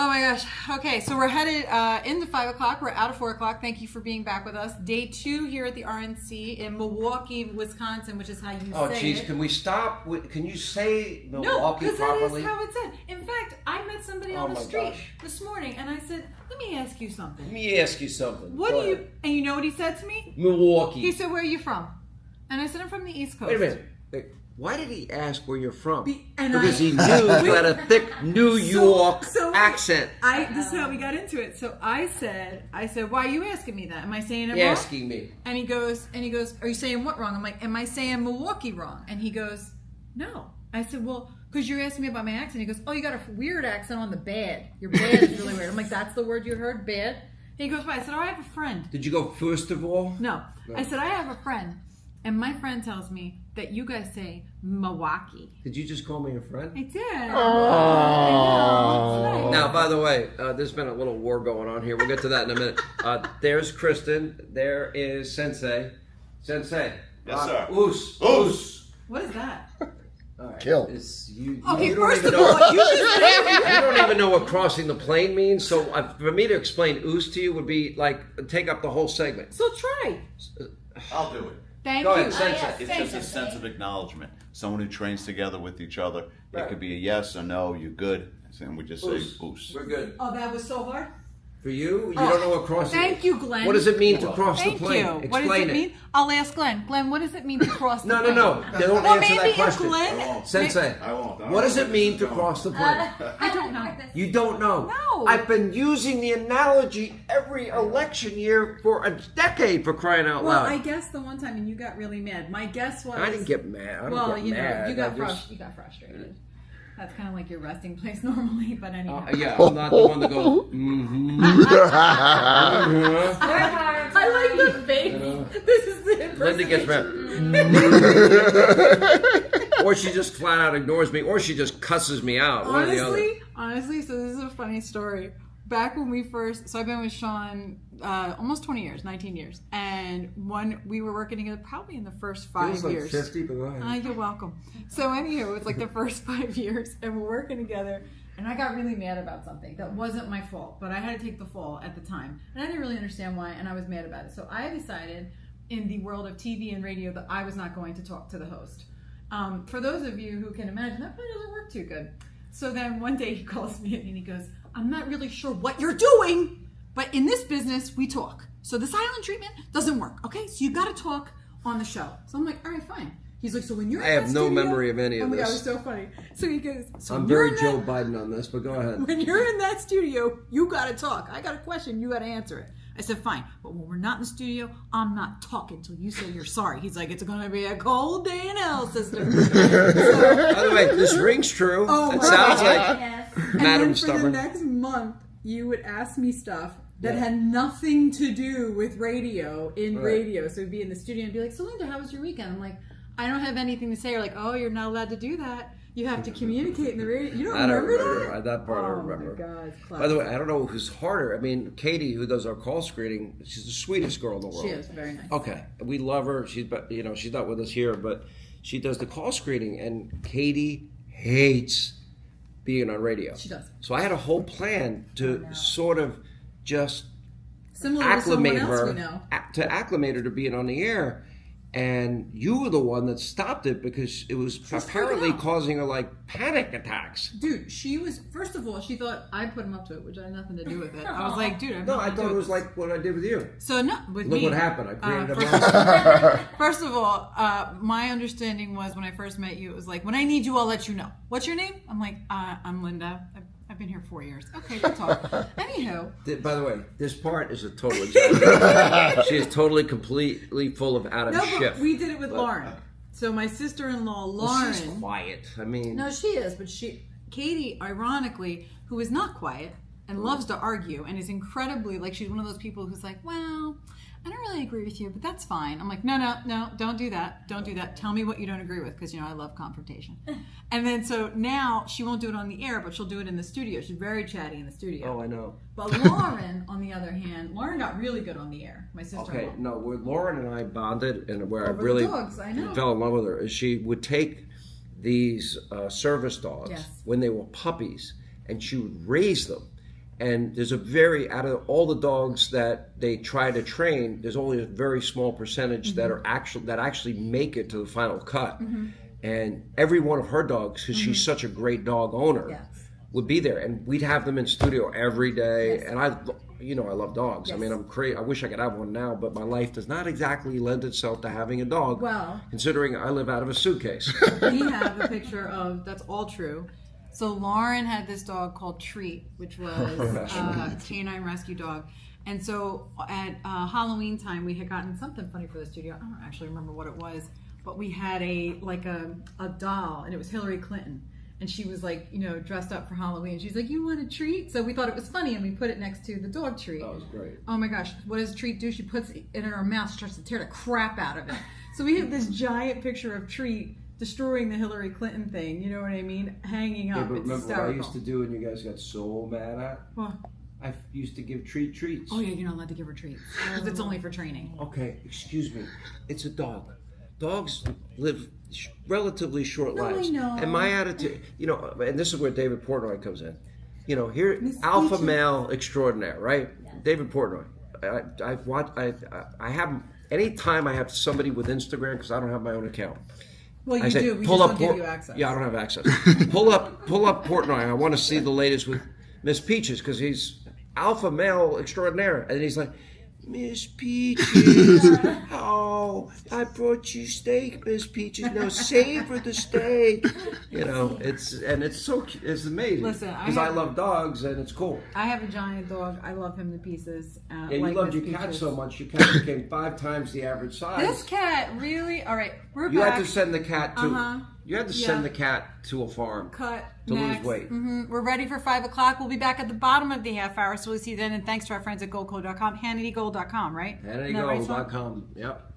Oh my gosh. Okay, so we're headed into 5 o'clock. We're out of 4 o'clock. Thank you for being back with us. Day 2 here at the RNC in Milwaukee, Wisconsin, which is how you say it. Oh, geez, can we stop? Can you say Milwaukee because properly? that is how it's said. In fact, I met somebody on the street this morning, and I said, let me ask you something. Let me ask you something. What do you, and you know what he said to me? Milwaukee. He said, where are you from? And I said, I'm from the East Coast. Wait a minute. Why did he ask where you're from? Because he knew you had a thick New York accent. This is how we got into it. So I said, why are you asking me that? Am I saying it wrong? Asking me. And he goes, are you saying what wrong? I'm like, am I saying Milwaukee wrong? And he goes, no. I said, well, because you're asking me about my accent. He goes, oh, you got a weird accent on the bad. Your bad is really weird. I'm like, that's the word you heard, bad? And he goes, why? I said, oh, I have a friend. Did you go first of all? No. I said, I have a friend. And my friend tells me that you guys say Milwaukee. Did you just call me a friend? I did. Oh. Now, by the way, there's been a little war going on here. We'll get to that in a minute. There's Kristen. There is Sensei. Sensei. Yes, sir. Oos. Oos. What is that? All right. Kill. Okay, first of all, you don't even know what crossing the plane means. So for me to explain oos to you would be like take up the whole segment. So try. I'll do it. Thank Go you. ahead, Sensei. It's just a sense of acknowledgement. Someone who trains together with each other. It could be a yes or no, you're good. And we just say oos. We're good. Oh, that was so hard? For you? You don't know what crossing Thank you, Glenn. What does it mean to cross the plane? Thank you. Explain What does it mean? I'll ask Glenn. Glenn, what does it mean to cross the plane? No. Don't answer that question. Glenn, Sensei, I won't. what does it mean to cross the plane? I don't know. You don't know? No. I've been using the analogy every election year for a decade, for crying out Well, loud. I guessed the one time and you got really mad. My guess was... I didn't get mad. I don't get mad. You got frustrated. That's kind of like your resting place normally, but anyway. Yeah, I'm not the one to go, mm-hmm. I like the face. This is the Linda gets mad. Or she just flat out ignores me, or she just cusses me out. Honestly, so this is a funny story. Back when we first, so I've been with Sean almost 20 years, 19 years. And we were working together probably in the first 5 years. 50, but go ahead. You're welcome. So anyhow, it's like the first 5 years and we're working together. And I got really mad about something that wasn't my fault, but I had to take the fall at the time. And I didn't really understand why, and I was mad about it. So I decided in the world of TV and radio that I was not going to talk to the host. For those of you who can imagine, that probably doesn't work too good. So then one day he calls me and he goes, I'm not really sure what you're doing, but in this business, we talk. So the silent treatment doesn't work, okay? So you got to talk on the show. So I'm like, all right, fine. He's like, so when you're I have no memory of any of this. Oh my God, it was so funny. So he goes, I'm very Joe Biden on this, but go ahead. When you're in that studio, you got to talk. I got a question, you got to answer it. I said, fine, but when we're not in the studio, I'm not talking until you say you're sorry. He's like, it's going to be a cold day in hell, sister. By the way, this rings true. It sounds like Madam Stubborn. For the next month, you would ask me stuff that had nothing to do with radio radio. So we'd be in the studio and be like, so Linda, how was your weekend? I'm like, I don't have anything to say. You're like, oh, you're not allowed to do that. You have to communicate in the radio. You don't remember that? That part I remember. Oh my God, by the way, I don't know who's harder. I mean, Katie, who does our call screening, she's the sweetest girl in the world. She is very nice. Okay, we love her. She's not with us here, but she does the call screening, and Katie hates being on radio. She does. So I had a whole plan to sort of just acclimate her to being on the air. And you were the one that stopped it because it was apparently causing her like panic attacks. Dude, she was, first of all, she thought I put him up to it, which had nothing to do with it. I was like, dude, I thought it was like what I did with you. So no, with Look me. what happened. I created a monster. First of all, my understanding was when I first met you, it was like, when I need you, I'll let you know. What's your name? I'm like, I'm Linda. I've been here 4 years. Okay, we'll talk. Anywho. By the way, this part is a total exaggeration. She is totally, completely full of out of shift. But we did it with Lauren. So my sister-in-law, Lauren. She's quiet. I mean. No, she is. But Katie, ironically, who is not quiet and loves to argue and is incredibly, like, she's one of those people who's like, well, I don't really agree with you, but that's fine. I'm like, no, don't do that. Don't do that. Tell me what you don't agree with, because, I love confrontation. And then so now she won't do it on the air, but she'll do it in the studio. She's very chatty in the studio. Oh, I know. But Lauren, on the other hand, Lauren got really good on the air. My sister-in-law. Okay, no, where Lauren and I bonded and where Over I really the dogs, I know. fell in love with her is she would take these service dogs Yes. when they were puppies and she would raise them. And there's out of all the dogs that they try to train, there's only a very small percentage that actually make it to the final cut. And every one of her dogs, because she's such a great dog owner, would be there, and we'd have them in studio every day. And I love dogs. I mean, I'm crazy. I wish I could have one now, but my life does not exactly lend itself to having a dog. Well, considering I live out of a suitcase. We have a picture of, that's all true. So Lauren had this dog called Treat, which was a canine rescue dog. And so at Halloween time, we had gotten something funny for the studio. I don't actually remember what it was, but we had a doll, and it was Hillary Clinton. And she was like, dressed up for Halloween. She's like, you want a treat? So we thought it was funny, and we put it next to the dog treat. That was great. Oh my gosh, what does Treat do? She puts it in her mouth, starts to tear the crap out of it. So we have this giant picture of Treat destroying the Hillary Clinton thing, you know what I mean? Hanging up. Yeah, but it's remember hysterical. what I used to do and you guys got so mad at? What? I used to give treats. Oh yeah, you're not allowed to give her treats. Because it's only for training. Okay, excuse me. It's a dog. Dogs live relatively short lives. I know. And my attitude, and this is where David Portnoy comes in. Here, Miss alpha Peaches. male extraordinaire, right? David Portnoy. I have, anytime I have somebody with Instagram, because I don't have my own account. Well, I you say, do. We pull just up don't give you access. Yeah, I don't have access. pull up Portnoy. I want to see the latest with Miss Peaches, because he's alpha male extraordinaire, and he's like, Miss Peaches, oh, I brought you steak, Miss Peaches. Now savor the steak. It's amazing. Listen, because I love dogs, and it's cool. I have a giant dog. I love him to pieces. And you like loved Miss your cat Peaches. so much, your cat became 5 times the average size. This cat, really? All right, we're You back. had to send the cat to. Uh-huh. You had to send the cat to a farm. Cut. To lose Next. weight. We're ready for 5 o'clock. We'll be back at the bottom of the half hour, so we'll see you then. And thanks to our friends at Goldco.com, HannityGold.com, right? HannityGold.com. Yep.